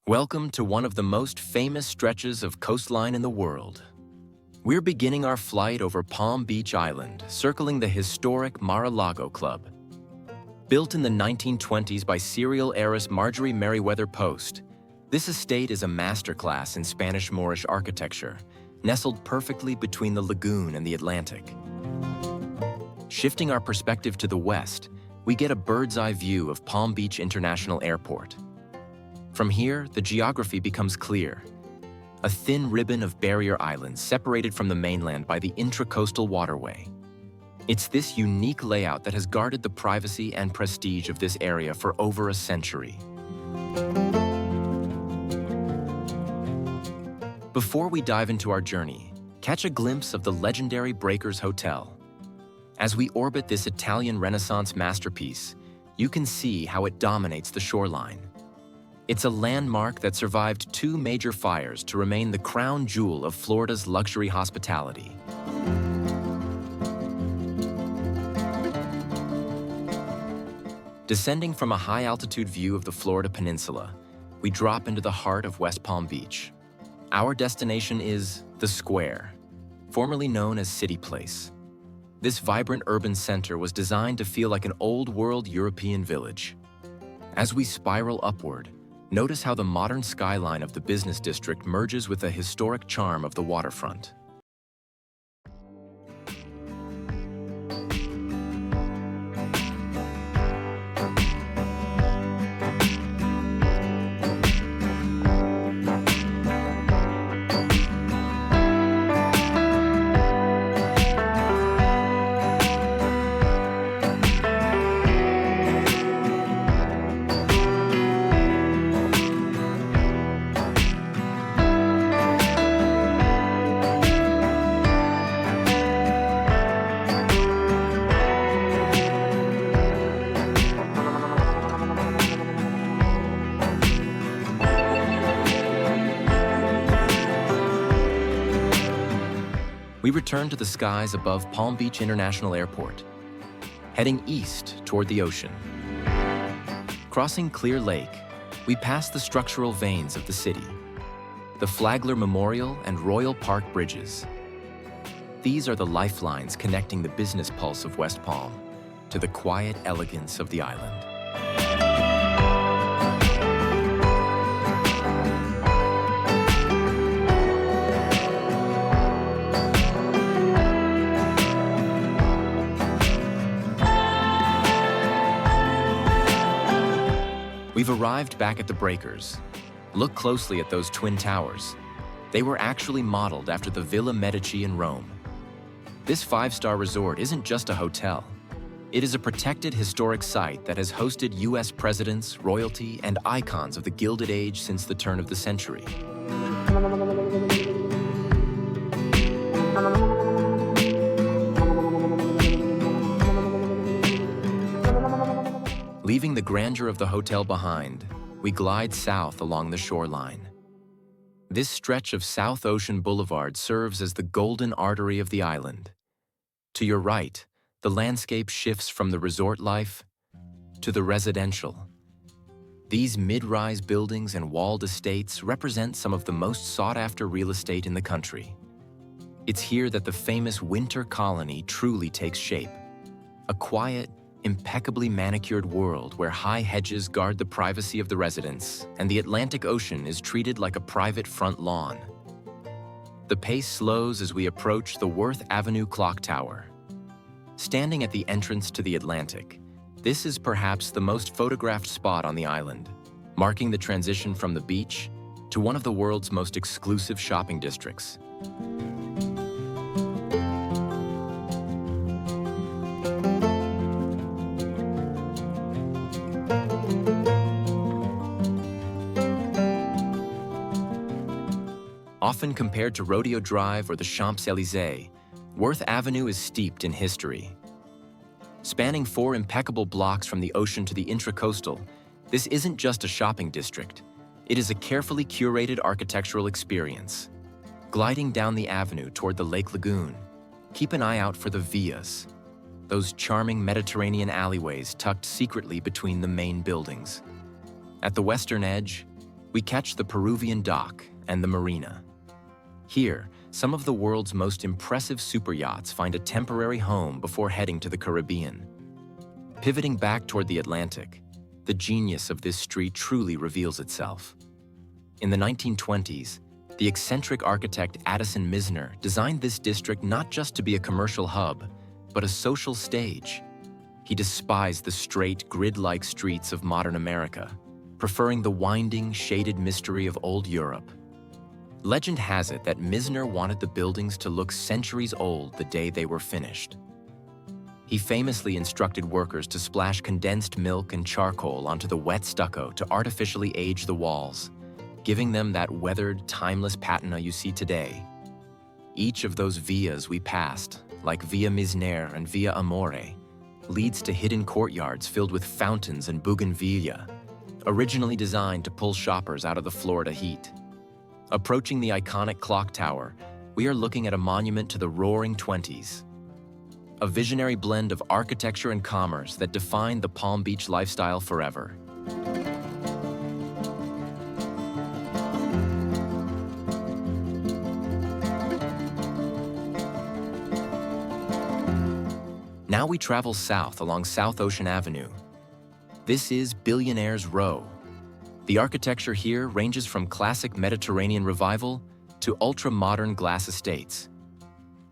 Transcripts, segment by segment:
Welcome to one of the most famous stretches of coastline in the world. We're beginning our flight over Palm Beach Island, circling the historic Mar-a-Lago Club. Built in the 1920s by serial heiress Marjorie Merriweather Post, this estate is a masterclass in Spanish Moorish architecture, nestled perfectly between the lagoon and the Atlantic. Shifting our perspective to the west, we get a bird's-eye view of Palm Beach International Airport. From here, the geography becomes clear. A thin ribbon of barrier islands separated from the mainland by the intracoastal waterway. It's this unique layout that has guarded the privacy and prestige of this area for over a century. Before we dive into our journey, catch a glimpse of the legendary Breakers Hotel. As we orbit this Italian Renaissance masterpiece, you can see how it dominates the shoreline. It's a landmark that survived two major fires to remain the crown jewel of Florida's luxury hospitality. Descending from a high-altitude view of the Florida Peninsula, we drop into the heart of West Palm Beach. Our destination is The Square, formerly known as City Place. This vibrant urban center was designed to feel like an old-world European village. As we spiral upward, notice how the modern skyline of the business district merges with the historic charm of the waterfront. We return to the skies above Palm Beach International Airport, heading east toward the ocean. Crossing Clear Lake, we pass the structural veins of the city, the Flagler Memorial and Royal Park bridges. These are the lifelines connecting the business pulse of West Palm to the quiet elegance of the island. We've arrived back at the Breakers. Look closely at those twin towers. They were actually modeled after the Villa Medici in Rome. This five-star resort isn't just a hotel. It is a protected historic site that has hosted U.S. presidents, royalty, and icons of the Gilded Age since the turn of the century. Leaving the grandeur of the hotel behind, we glide south along the shoreline. This stretch of South Ocean Boulevard serves as the golden artery of the island. To your right, the landscape shifts from the resort life to the residential. These mid-rise buildings and walled estates represent some of the most sought-after real estate in the country. It's here that the famous winter colony truly takes shape. A quiet, impeccably manicured world where high hedges guard the privacy of the residents and the Atlantic Ocean is treated like a private front lawn. The pace slows as we approach the Worth Avenue Clock Tower. Standing at the entrance to the Atlantic, this is perhaps the most photographed spot on the island, marking the transition from the beach to one of the world's most exclusive shopping districts. Often compared to Rodeo Drive or the Champs-Élysées, Worth Avenue is steeped in history. Spanning 4 impeccable blocks from the ocean to the intracoastal, this isn't just a shopping district. It is a carefully curated architectural experience. Gliding down the avenue toward the Lake Lagoon, keep an eye out for the villas, those charming Mediterranean alleyways tucked secretly between the main buildings. At the western edge, we catch the Peruvian Dock and the Marina. Here, some of the world's most impressive superyachts find a temporary home before heading to the Caribbean. Pivoting back toward the Atlantic, the genius of this street truly reveals itself. In the 1920s, the eccentric architect Addison Misner designed this district not just to be a commercial hub, but a social stage. He despised the straight, grid-like streets of modern America, preferring the winding, shaded mystery of old Europe. Legend has it that Misner wanted the buildings to look centuries old the day they were finished. He famously instructed workers to splash condensed milk and charcoal onto the wet stucco to artificially age the walls, giving them that weathered, timeless patina you see today. Each of those villas we passed, like Via Misner and Via Amore, leads to hidden courtyards filled with fountains and bougainvillea, originally designed to pull shoppers out of the Florida heat. Approaching the iconic clock tower, we are looking at a monument to the Roaring Twenties, a visionary blend of architecture and commerce that defined the Palm Beach lifestyle forever. Now we travel south along South Ocean Avenue. This is Billionaires Row. The architecture here ranges from classic Mediterranean revival to ultra-modern glass estates.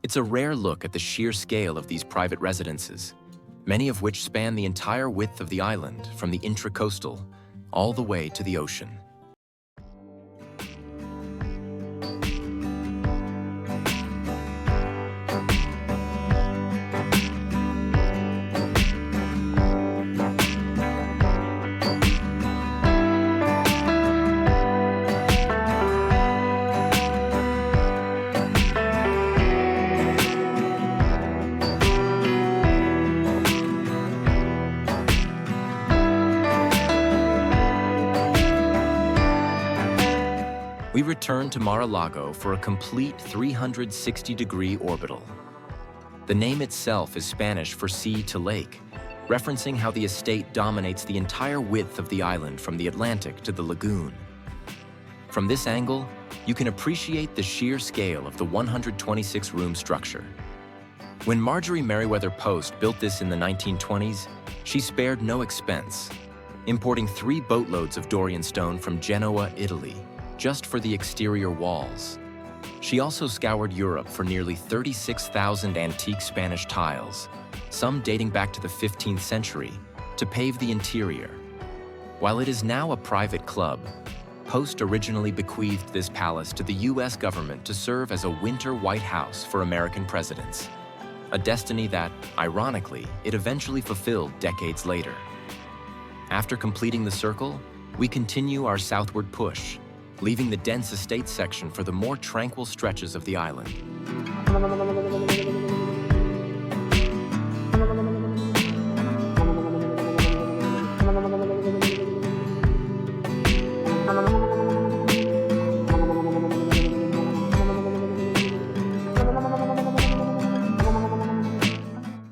It's a rare look at the sheer scale of these private residences, many of which span the entire width of the island from the intracoastal all the way to the ocean. We return to Mar-a-Lago for a complete 360-degree orbital. The name itself is Spanish for sea to lake, referencing how the estate dominates the entire width of the island from the Atlantic to the Lagoon. From this angle, you can appreciate the sheer scale of the 126-room structure. When Marjorie Merriweather Post built this in the 1920s, she spared no expense, importing 3 boatloads of Dorian stone from Genoa, Italy, just for the exterior walls. She also scoured Europe for nearly 36,000 antique Spanish tiles, some dating back to the 15th century, to pave the interior. While it is now a private club, Post originally bequeathed this palace to the US government to serve as a winter White House for American presidents, a destiny that, ironically, it eventually fulfilled decades later. After completing the circle, we continue our southward push, leaving the dense estate section for the more tranquil stretches of the island.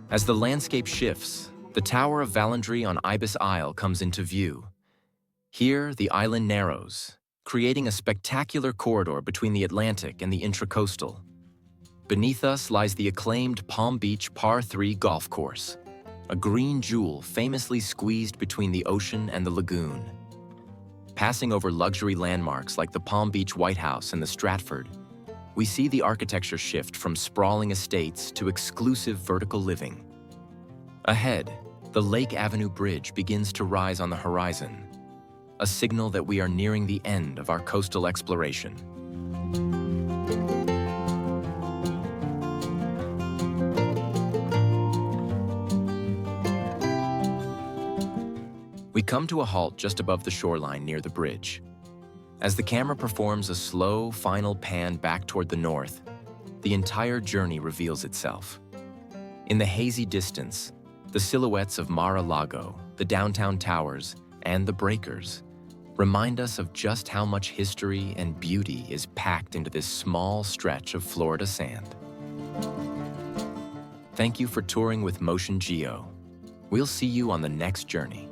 As the landscape shifts, the Tower of Valandry on Ibis Isle comes into view. Here, the island narrows, creating a spectacular corridor between the Atlantic and the intracoastal. Beneath us lies the acclaimed Palm Beach Par 3 golf course, a green jewel famously squeezed between the ocean and the lagoon. Passing over luxury landmarks like the Palm Beach White House and the Stratford, we see the architecture shift from sprawling estates to exclusive vertical living. Ahead, the Lake Avenue Bridge begins to rise on the horizon, a signal that we are nearing the end of our coastal exploration. We come to a halt just above the shoreline near the bridge. As the camera performs a slow, final pan back toward the north, the entire journey reveals itself. In the hazy distance, the silhouettes of Mar-a-Lago, the downtown towers, and the breakers remind us of just how much history and beauty is packed into this small stretch of Florida sand. Thank you for touring with MotionGeo. We'll see you on the next journey.